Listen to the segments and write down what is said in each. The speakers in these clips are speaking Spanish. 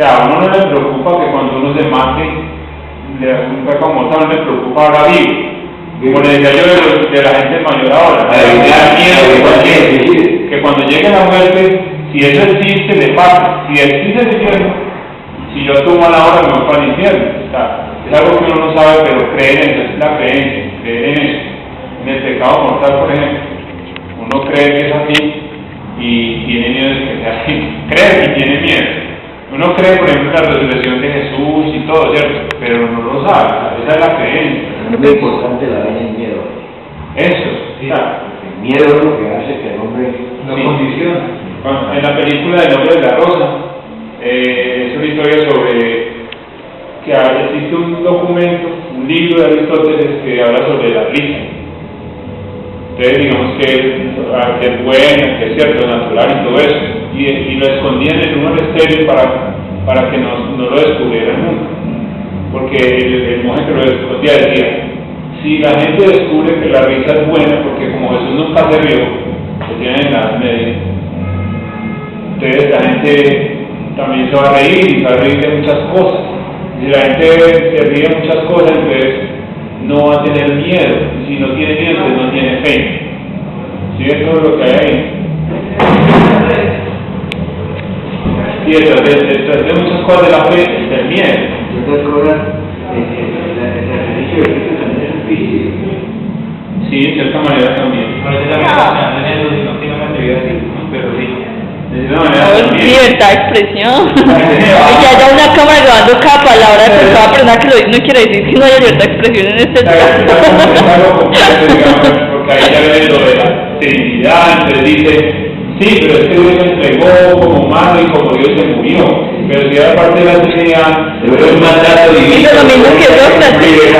sea, a uno no le preocupa que cuando uno se mate, un pecado mortal, no le preocupa ahora vivo. Como le decía yo de la gente mayor ahora, me da miedo que cuando llegue la muerte, si eso existe, le pasa. Si existe el infierno, si yo tomo a la hora, me voy para el infierno. O sea, es algo que uno no sabe, pero creer en eso, es la creencia, creer en eso. En el pecado mortal, por ejemplo, uno cree que es así y tiene miedo de que sea así. Cree y tiene miedo. Uno cree, por ejemplo, en la resurrección de Jesús y todo, ¿cierto? Pero no lo sabe, esa es la creencia. Es muy importante la vaina del miedo. Eso, Sí. claro. El miedo es lo que hace que el hombre Lo Sí. condiciona. En la película del nombre de la rosa, es una historia sobre que existe un documento, un libro de Aristóteles que habla sobre la risa. Entonces digamos que es buena, que es cierto, natural y todo eso, y lo escondían en un monasterio para que no lo descubrieran nunca, porque el monje que lo escondía decía, si la gente descubre que la risa es buena, porque como Jesús nunca se rió, lo tienen en la media, entonces la gente también se va a reír y se va a reír de muchas cosas. Si la gente se ríe de muchas cosas, entonces no va a tener miedo. Y si no tiene miedo, entonces no tiene fe. ¿Sí ves todo lo que hay ahí? Sí, detrás de muchas cosas de la fe está el miedo. y otras cosas, el sacrificio de Cristo también es un suicidio. Sí, en cierta manera también. Por eso también en eso, no tiene una teoría así, pero sí. De cierta manera también. Libertad de expresión. Y que haya una cámara grabando cada palabra de cada persona que lo dice, no quiere decir que no haya libertad de expresión en este Está tema. algo complejo, digamos, porque ahí ya viene lo de la Trinidad, entonces dice, sí, pero es que Dios se entregó como humano y como Dios se murió. Pero si era parte de la Trinidad, Pero es un mandato divino. Hizo lo mismo que Sócrates.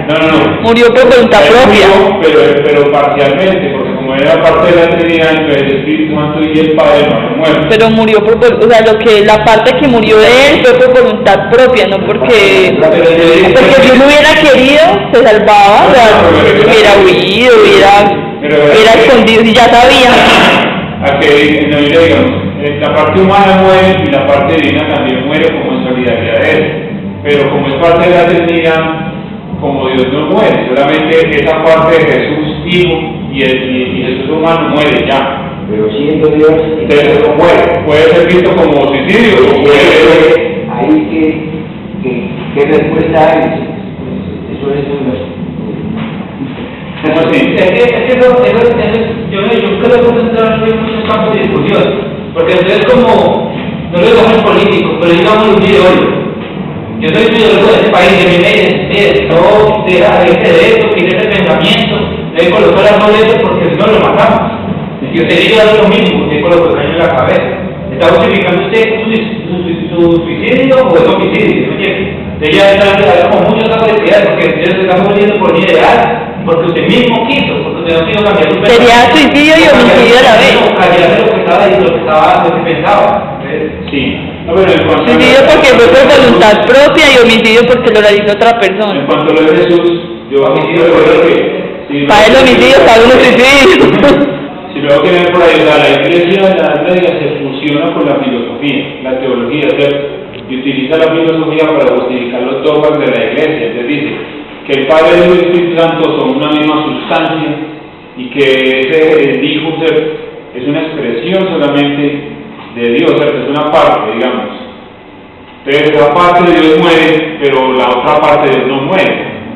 no. Murió por voluntad Él propia. murió, pero parcialmente, porque como era parte de la Trinidad, entonces el Espíritu Santo y el Padre no habían muerto. Pero murió o sea, la parte que murió de él fue por voluntad propia, no porque si él hubiera querido, se salvaba, o sea, hubiera huido, hubiera escondido, si ya sabía. A que en la Biblia, digamos, la parte humana muere y la parte divina también muere como en solidaridad de él. Pero como es parte de la Trinidad, como Dios no muere, solamente esa parte de Jesús Hijo y Jesús humano muere ya. Pero siendo Dios, Entonces no muere, puede ser visto como suicidio o puede ser... ahí ¿qué respuesta hay? Eso es ¿Cómo así? Es que eso, yo creo que eso entra en muchos campos de discusión, porque entonces como, no lo digamos políticos, pero digamos un ideólogo. Yo soy ideólogo de ese país, de mi medio, no deja de esto, quita ese pensamiento, le colocar las moletas porque si no lo matamos. Y usted diría lo mismo, le coloco el caño en la cabeza. ¿Está justificando usted su suicidio o el homicidio? ¿No entiende? Entonces ya está como muchos casos de piedad, porque usted se está muriendo por un ideal. Porque usted mismo quiso, porque usted no quiso cambiar su Sería suicidio y homicidio a la vez. Cambiar lo que estaba diciendo, lo que pensaba. Sí. No, pero en cuanto Suicidio porque fue por voluntad propia y homicidio porque lo realizó otra En persona. cuanto a lo de Jesús, yo creo que... Para el homicidio, para un suicidio. Si luego que ver por ahí, o sea, la iglesia de la Biblia se fusiona con la filosofía, la teología, ¿cierto? Y utiliza la filosofía para justificar los dogmas de la iglesia. Entonces dice que el Padre y el Espíritu Santo son una misma sustancia y que ese Hijo es una expresión solamente de Dios, ¿cierto? Es una parte, digamos. Entonces esa parte de Dios muere, pero la otra parte de Dios no muere,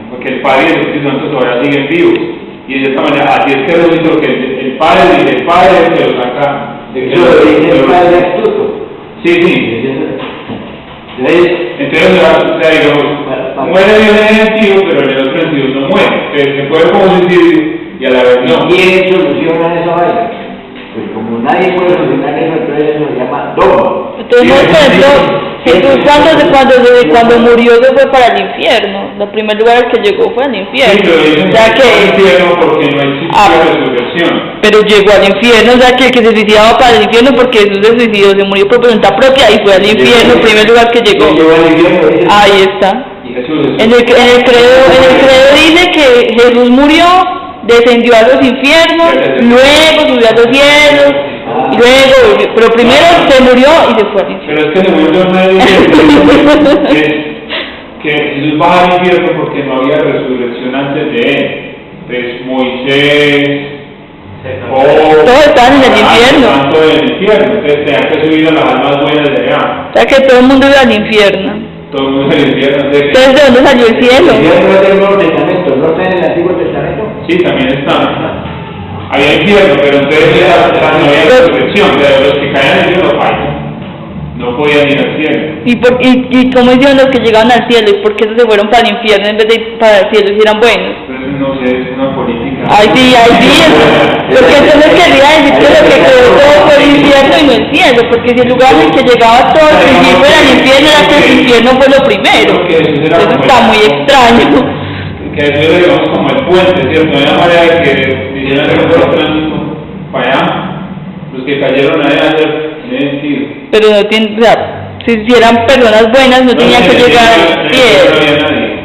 porque el Padre y el Espíritu Santo todavía siguen vivos. Y de esta manera, así es que resulta que el Padre dice, el Padre es el que lo saca. el Padre astuto. Sí. Entonces, o sea, digamos, muere Dios en el sentido, pero en el otro sentido no muere. Entonces se puede como suicidio y a la vez no. ¿Quién soluciona esa vaina? Pues como nadie puede solucionar eso, entonces eso se llama dogma. Entonces, por ejemplo, Jesús cuando murió se fue para el infierno. El primer lugar al que llegó fue al infierno. Sí, pero dicen O sea que al que, infierno porque no existió resurrección. pero llegó al infierno, o sea que el que se suicidaba para el infierno porque Jesús se suicidó, se murió por voluntad propia y fue al infierno, el primer lugar que llegó. Ahí está. Y Jesús En el credo dice que Jesús murió, descendió a los infiernos, luego subió a los cielos, Y luego volvió, pero primero se murió y se fue al infierno. Pero es que se murió una vez que Jesús baja al infierno porque no había resurrección antes de él. Entonces Moisés, Todos estaban en el infierno. Estaban todos en el infierno, entonces tenían que subir a las almas buenas de allá. O sea que todo el mundo iba al infierno. Todo el mundo en el infierno. Entonces, ¿de dónde salió el cielo? El infierno es del Nuevo Testamento, ¿no está en el Antiguo Testamento? Sí, también está. Había infierno, pero entonces no había resurrección. De los que caían en el infierno no podían ir al cielo. ¿Y cómo hicieron los que llegaron al cielo? ¿Y por qué se fueron para el infierno en vez de ir para el cielo si eran buenos? Entonces, no sé, es una política. Ay, sí, porque entonces quería decir que lo que quedó todo fue el infierno y no el cielo, porque si el lugar en el que llegaba todo al principio era el infierno, era que el infierno fue lo primero. Eso está muy extraño. Que eso era, digamos, como el puente, ¿cierto? No había manera de que hicieran el tránsito para allá. Los que cayeron allá tienen sentido. Pero no tiene, o sea, si eran personas buenas no tenían que llegar al cielo.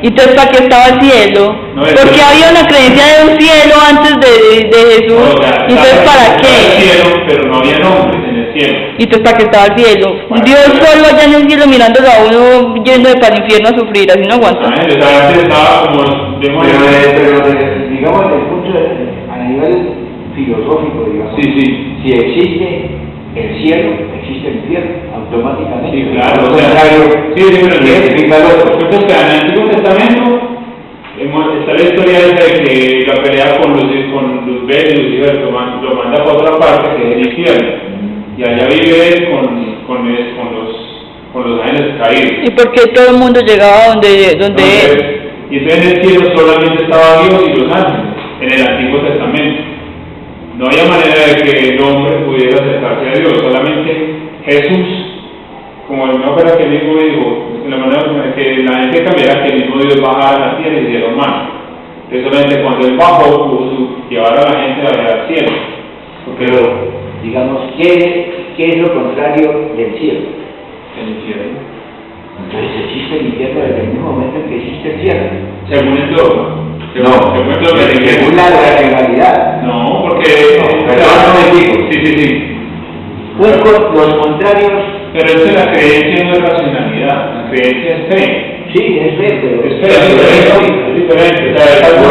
Entonces, ¿para qué estaba el cielo? Porque había una creencia de un cielo antes de Jesús. Entonces, ¿para qué? Cielo, pero no había nombres en el cielo. Entonces, ¿para qué estaba el cielo? Dios solo allá en el cielo mirándolo a uno yendo para el infierno a sufrir, así no aguanta. Estaba como... Pero digamos, desde el punto a nivel filosófico, digamos. Sí. Si existe el cielo, existe el infierno, automáticamente. Sí, claro. O sea, pero en el Antiguo Testamento está la historia de que la pelea con Luzbel y Lucifer lo manda para otra parte, que es el infierno. Y allá vive él con los ángeles caídos. ¿Y por qué todo el mundo llegaba donde y entonces en el cielo solamente estaba Dios y los ángeles, en el Antiguo Testamento. No había manera de que el hombre pudiera acercarse a Dios, solamente Jesús, como el mismo que mismo dijo, la manera que la gente cambiara, que el mismo Dios bajara a la tierra y hiciera humano. Que solamente cuando él bajó pudo llevar a la gente al cielo. Pero, digamos, ¿qué es lo contrario del cielo? El infierno. Entonces existe el infierno desde el mismo momento en que existe el cielo. Según el dogma. Según la racionalidad. No, porque... Sí. Pues los contrarios... Pero es que la creencia no es racionalidad, la creencia es fe. Sí, es fe, pero... Es diferente. O sea, es algo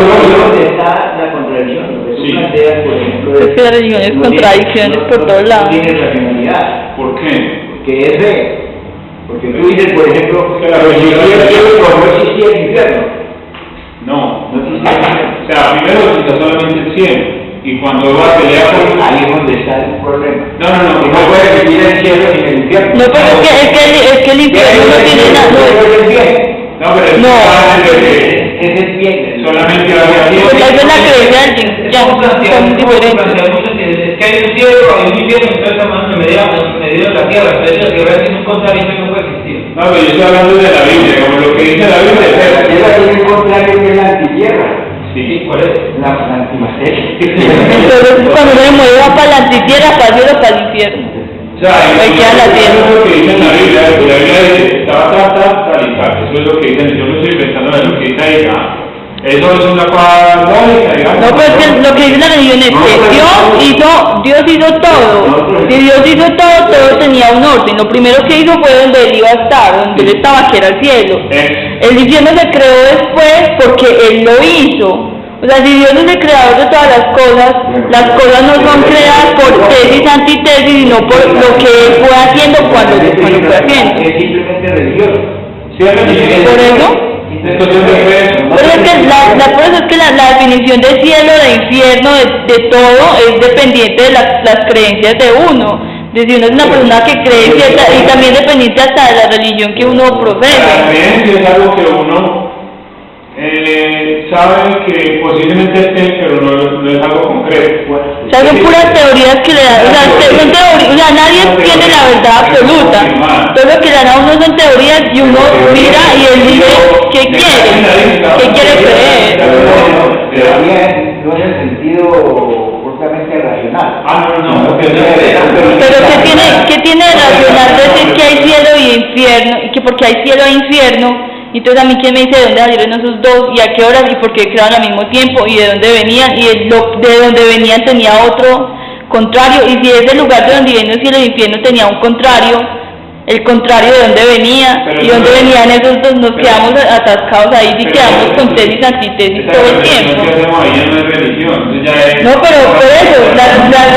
lógico. ¿Dónde está la contradicción? Lo que tú planteas, por ejemplo... Es que la religión es contradicciones por todos lados. No tiene racionalidad. ¿Por qué? Porque es fe. Porque tú dices, por ejemplo, que la religión no existía el infierno. No existía el infierno. O sea, primero existe solamente el cielo. Y cuando va a pelear con... Ahí es donde está el problema. No puede existir el cielo sin el infierno. No, pero es que el infierno no tiene nada. No, pero es el bien. Solamente había cielo. Porque esa es la creencia del yin, ya, son diferentes. Es que hay un cielo, hay un infierno, entonces estamos en medio de la tierra, entonces la tierra tiene un contrario que no puede existir. No, pero yo estoy hablando de la Biblia, como lo que dice la Biblia. La tierra tiene un contrario que es la antitierra. Sí, ¿cuál es? La antimateria. Entonces, cuando uno se mueve va para la antitierra, para el cielo, para el infierno. O sea, ahí queda la tierra. Eso es lo que dice en la Biblia dice, estaba tal y tal, eso es lo que dicen, yo no estoy inventando lo que dice ahí, eso es una cosa lógica, digamos. No, pero es que lo que dice la religión es que Dios hizo todo. Si Dios hizo todo tenía un orden. Lo primero que hizo fue donde él iba a estar, donde él estaba, que era el cielo. El infierno se creó después porque él lo hizo. O sea, si Dios es el creador de todas las cosas no son creadas por tesis, antitesis, sino por lo que él fue haciendo cuando fue haciendo. Es simplemente religioso. ¿Por eso? Pero es que por eso es que la definición de cielo, de infierno, de todo, es dependiente de las creencias de uno. De si uno es una persona que cree y también dependiente hasta de la religión que uno profesa. La creencia es algo que uno sabe que posiblemente esté, pero no es algo concreto. O sea, son puras teorías que le dan, son teorías, o sea, nadie tiene la verdad absoluta. Todo lo que le dan a uno son teorías y uno mira y él dice, ¿qué quiere creer? Teoría no en el sentido justamente racional. Pero ¿qué tiene de racional decir que hay cielo y infierno? Y que porque hay cielo e infierno, y entonces a mí quién me dice de dónde salieron esos dos y a qué horas y por qué crearon al mismo tiempo y de dónde venían, y de dónde venían tenía contrario, y si ese lugar de donde viene el cielo y el infierno tenía un contrario, el contrario de dónde venía, Pero y dónde no, venían esos dos, nos quedamos atascados ahí y pero quedamos no, con tesis, antítesis todo el tiempo. que hacemos ahí no es religión, entonces ya es... No, pero por eso, la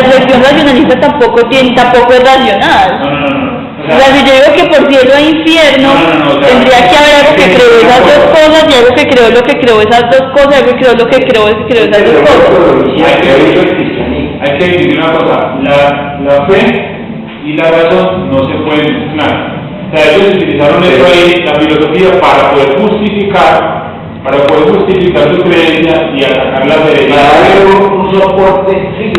reflexión racionalista tampoco es racional. No. O sea, si yo digo que por cielo e infierno, o sea, tendría que haber algo que creó esas dos cosas, y algo que creó lo que creó esas dos cosas, y algo que creó lo que creó esas dos cosas. Hay que decir una cosa, la fe y la razón no se pueden mezclar. O sea, ellos utilizaron eso ahí, la filosofía, para poder justificar su creencia y atacar la Para veredad. dar un soporte